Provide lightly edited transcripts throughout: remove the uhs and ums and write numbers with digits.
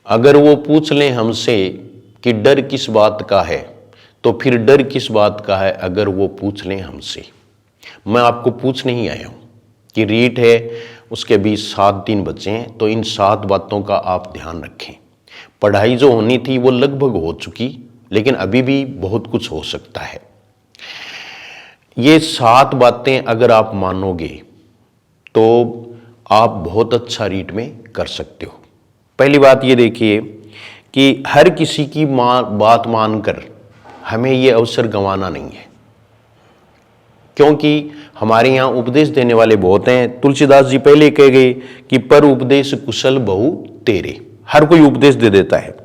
अगर वो पूछ लें हमसे कि डर किस बात का है, तो फिर डर किस बात का है अगर वो पूछ लें हमसे। मैं आपको पूछने ही आया हूँ कि रीट है, उसके अभी 7 दिन बचे हैं, तो इन 7 बातों का आप ध्यान रखें। पढ़ाई जो होनी थी वो लगभग हो चुकी, लेकिन अभी भी बहुत कुछ हो सकता है। ये 7 बातें अगर आप मानोगे तो आप बहुत अच्छा रीट में कर सकते हो। पहली बात ये देखिए कि हर किसी की बात मानकर हमें ये अवसर गंवाना नहीं है, क्योंकि हमारे यहाँ उपदेश देने वाले बहुत हैं। तुलसीदास जी पहले कह गए कि पर उपदेश कुशल बहु तेरे, हर कोई उपदेश दे देता है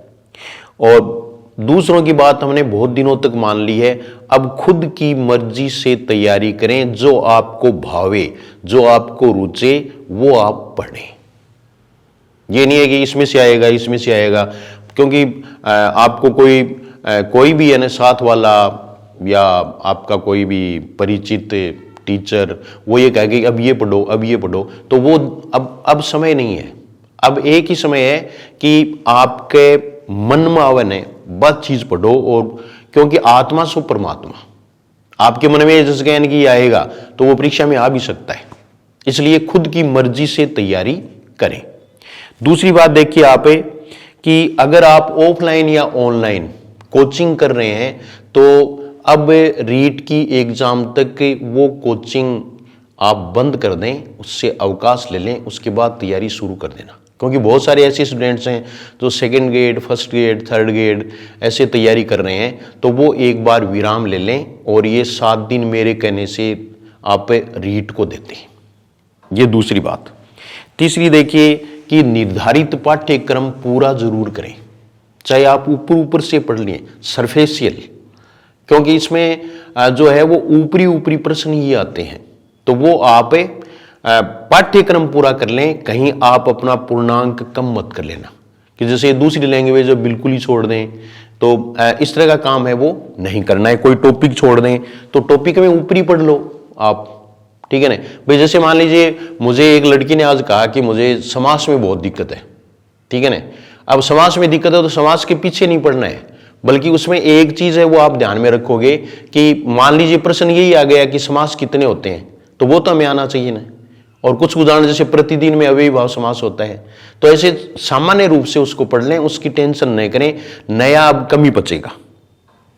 और दूसरों की बात हमने बहुत दिनों तक मान ली है। अब खुद की मर्जी से तैयारी करें, जो आपको भावे, जो आपको रुचे वो आप पढ़ें। ये नहीं है कि इसमें से आएगा इसमें से आएगा, क्योंकि आपको कोई भी है ना साथ वाला या आपका कोई भी परिचित टीचर वो ये कहेगा कि अब ये पढ़ो अब ये पढ़ो, तो वो अब समय नहीं है। अब एक ही समय है कि आपके मन में आवन है बस चीज पढ़ो, और क्योंकि आत्मा सो परमात्मा, आपके मन में जिस ज्ञान की आएगा तो वो परीक्षा में आ भी सकता है, इसलिए खुद की मर्जी से तैयारी करें। दूसरी बात देखिए आप कि अगर आप ऑफलाइन या ऑनलाइन कोचिंग कर रहे हैं तो अब रीट की एग्जाम तक वो कोचिंग आप बंद कर दें, उससे अवकाश ले लें, उसके बाद तैयारी शुरू कर देना। क्योंकि बहुत सारे ऐसे स्टूडेंट्स हैं जो 2nd grade, 1st grade, 3rd grade ऐसे तैयारी कर रहे हैं, तो वो एक बार विराम ले लें और ये 7 दिन मेरे कहने से आप रीट को देते हैं। ये दूसरी बात। तीसरी देखिए कि निर्धारित पाठ्यक्रम पूरा जरूर करें, चाहे आप ऊपर ऊपर से पढ़ लें, सरफेशियल, क्योंकि इसमें जो है वो ऊपरी प्रश्न ही आते हैं, तो वो आप पाठ्यक्रम पूरा कर लें। कहीं आप अपना पूर्णांक कम मत कर लेना कि जैसे दूसरी लैंग्वेज बिल्कुल ही छोड़ दें, तो इस तरह का काम है वो नहीं करना है। कोई टॉपिक छोड़ दें तो टॉपिक में ऊपरी पढ़ लो आप, ठीक है ना भाई। जैसे मान लीजिए मुझे एक लड़की ने आज कहा कि मुझे समास में बहुत दिक्कत है, ठीक है ना। अब समास में दिक्कत है तो समास के पीछे नहीं पढ़ना है, बल्कि उसमें एक चीज है वो आप ध्यान में रखोगे कि मान लीजिए प्रश्न यही आ गया कि समास कितने होते हैं, तो वो तो हमें आना चाहिए ना। और कुछ उदाहरण जैसे प्रतिदिन में अव्ययी भाव समास होता है, तो ऐसे सामान्य रूप से उसको पढ़ लें, उसकी टेंशन नहीं करें, नया अब कम ही बचेगा।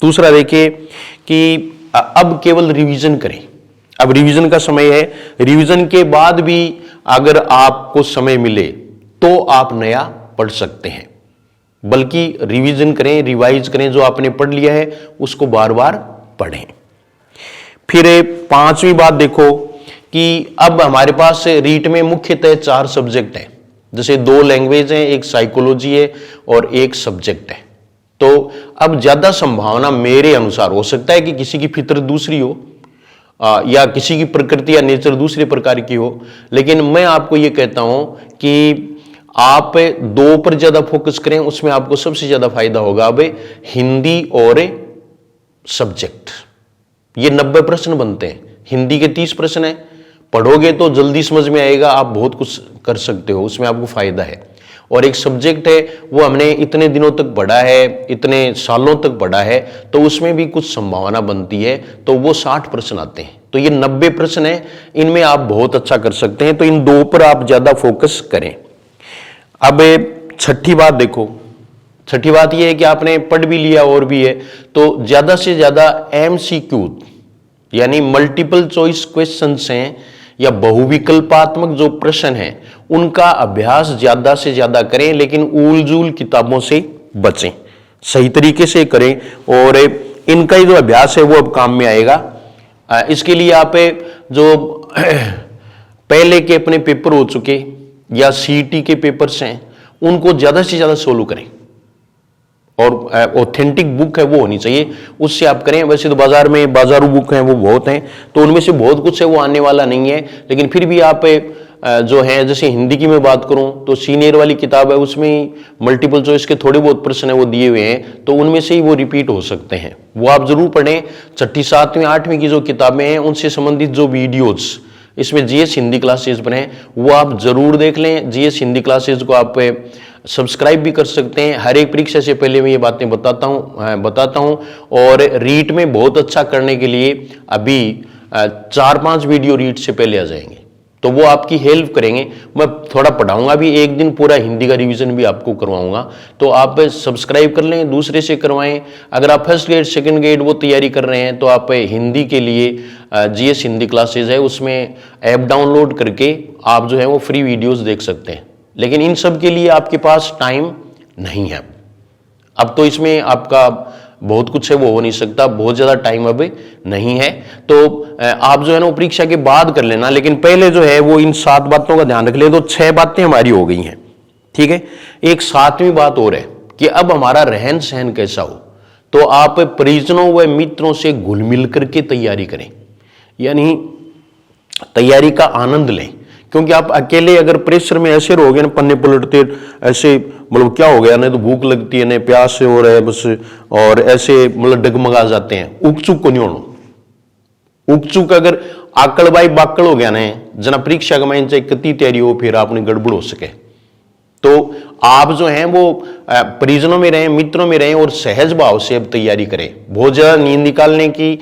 दूसरा देखिए कि अब केवल रिवीजन करें। अब रिवीजन का समय है, रिवीजन के बाद भी अगर आपको समय मिले तो आप नया पढ़ सकते हैं, बल्कि रिवीजन करें, रिवाइज करें, जो आपने पढ़ लिया है उसको बार बार पढ़ें। फिर 5वीं बात देखो कि अब हमारे पास रीट में मुख्यतः 4 सब्जेक्ट हैं, जैसे 2 लैंग्वेज हैं, एक साइकोलॉजी है और एक सब्जेक्ट है। तो अब ज्यादा संभावना मेरे अनुसार हो सकता है कि किसी की फितरत दूसरी हो या किसी की प्रकृति या नेचर दूसरे प्रकार की हो, लेकिन मैं आपको यह कहता हूं कि आप 2 पर ज्यादा फोकस करें, उसमें आपको सबसे ज्यादा फायदा होगा। अब हिंदी और सब्जेक्ट, ये 90 प्रश्न बनते हैं, हिंदी के 30 प्रश्न हैं, पढ़ोगे तो जल्दी समझ में आएगा, आप बहुत कुछ कर सकते हो, उसमें आपको फायदा है। और एक सब्जेक्ट है वो हमने इतने दिनों तक पढ़ा है, इतने सालों तक पढ़ा है, तो उसमें भी कुछ संभावना बनती है, तो वो 60 प्रश्न आते हैं। तो ये 90 प्रश्न है, इनमें आप बहुत अच्छा कर सकते हैं, तो इन 2 पर आप ज्यादा फोकस करें। अब 6ठी बात देखो, 6ठी बात यह है कि आपने पढ़ भी लिया और भी है, तो ज्यादा से ज्यादा MCQ यानी मल्टीपल चॉइस क्वेश्चंस हैं या बहुविकल्पात्मक जो प्रश्न हैं उनका अभ्यास ज्यादा से ज्यादा करें, लेकिन उलझुल किताबों से बचें, सही तरीके से करें, और इनका ही जो अभ्यास है वो अब काम में आएगा। इसके लिए आप जो पहले के अपने पेपर हो चुके या CET के पेपर्स हैं उनको ज्यादा से ज्यादा सोल्व करें, और ऑथेंटिक बुक है वो होनी चाहिए, उससे आप करें। वैसे तो बाजार में बाजारू बुक हैं वो बहुत हैं, तो उनमें से बहुत कुछ है वो आने वाला नहीं है, लेकिन फिर भी आप जो है, जैसे हिंदी की मैं बात करूं तो सीनियर वाली किताब है, उसमें मल्टीपल चॉइस के थोड़े बहुत प्रश्न है वो दिए हुए हैं, तो उनमें से ही वो रिपीट हो सकते हैं, वो आप जरूर पढ़ें। 6ठी, 7वीं, 8वीं की जो किताबें हैं उनसे संबंधित जो वीडियोज इसमें जीएस हिंदी क्लासेज बने, वो आप जरूर देख लें। जीएस हिंदी क्लासेज को आप सब्सक्राइब भी कर सकते हैं। हर एक परीक्षा से पहले मैं ये बातें बताता हूं और रीट में बहुत अच्छा करने के लिए अभी 4-5 वीडियो रीट से पहले आ जाएंगे, तो वो आपकी हेल्प करेंगे। मैं थोड़ा पढ़ाऊंगा भी, एक दिन पूरा हिंदी का रिवीजन भी आपको करवाऊंगा, तो आप सब्सक्राइब कर लें, दूसरे से करवाएं। अगर आप फर्स्ट ग्रेड सेकंड ग्रेड वो तैयारी कर रहे हैं तो आप हिंदी के लिए जीएस हिंदी क्लासेज है, उसमें ऐप डाउनलोड करके आप जो है वो फ्री वीडियोस देख सकते हैं। लेकिन इन सब के लिए आपके पास टाइम नहीं है। अब तो इसमें आपका बहुत कुछ है वो हो नहीं सकता, बहुत ज्यादा टाइम अब नहीं है, तो आप जो है ना परीक्षा के बाद कर लेना। लेकिन पहले जो है वो इन 7 बातों का ध्यान रख ले, तो 6 बातें हमारी हो गई हैं, ठीक है। एक 7वीं बात और है कि अब हमारा रहन सहन कैसा हो, तो आप परिजनों व मित्रों से घुल मिल करके तैयारी करें, यानी तैयारी का आनंद लें। क्योंकि आप अकेले अगर प्रेशर में ऐसे रहोगे ना, पन्ने पलटते ऐसे, मतलब क्या हो गया, नहीं तो भूख लगती है, नहीं प्यास से हो रहा है बस, और ऐसे मतलब डगमगा जाते हैं, उकचुक को नहीं होना। उकचुक अगर आकड़ बाई बाकड़ हो गया ना, जना परीक्षा का माइन चाहे कितनी तैयारी हो, फिर आपने गड़बड़ हो सके। तो आप जो हैं वो परिजनों में रहें, मित्रों में रहें और सहज भाव से अब तैयारी करें। बहुत ज्यादा नींद निकालने की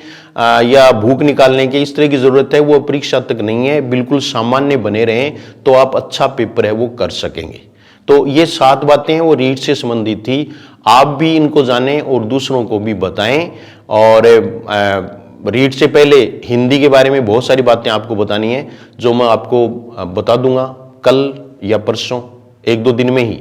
या भूख निकालने की इस तरह की जरूरत है वो परीक्षा तक नहीं है। बिल्कुल सामान्य बने रहें तो आप अच्छा पेपर है वो कर सकेंगे। तो ये 7 बातें हैं वो रीट से संबंधित थी। आप भी इनको जानें और दूसरों को भी बताएं। और रीट से पहले हिंदी के बारे में बहुत सारी बातें आपको बतानी है, जो मैं आपको बता दूंगा कल या परसों, 1-2 दिन में ही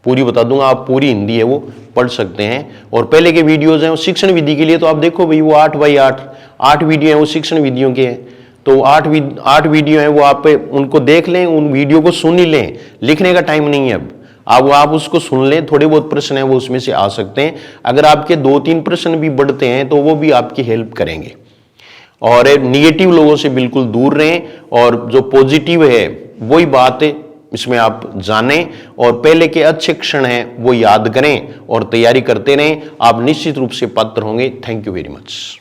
पूरी बता दूंगा। आप पूरी हिंदी है वो पढ़ सकते हैं। और पहले के वीडियोज हैं वो शिक्षण विधि के लिए, तो आप देखो भाई वो 8x8 वीडियो हैं वो शिक्षण विधियों के हैं, तो 8 वीडियो हैं वो आप उनको देख लें, उन वीडियो को सुन ही लें। लिखने का टाइम नहीं है अब आप उसको सुन लें। थोड़े बहुत प्रश्न हैं वो उसमें से आ सकते हैं। अगर आपके 2-3 प्रश्न भी बढ़ते हैं तो वो भी आपकी हेल्प करेंगे। और निगेटिव लोगों से बिल्कुल दूर रहें और जो पॉजिटिव है वही बात इसमें आप जानें और पहले के अच्छे क्षण हैं वो याद करें और तैयारी करते रहें। आप निश्चित रूप से पात्र होंगे। Thank you very much.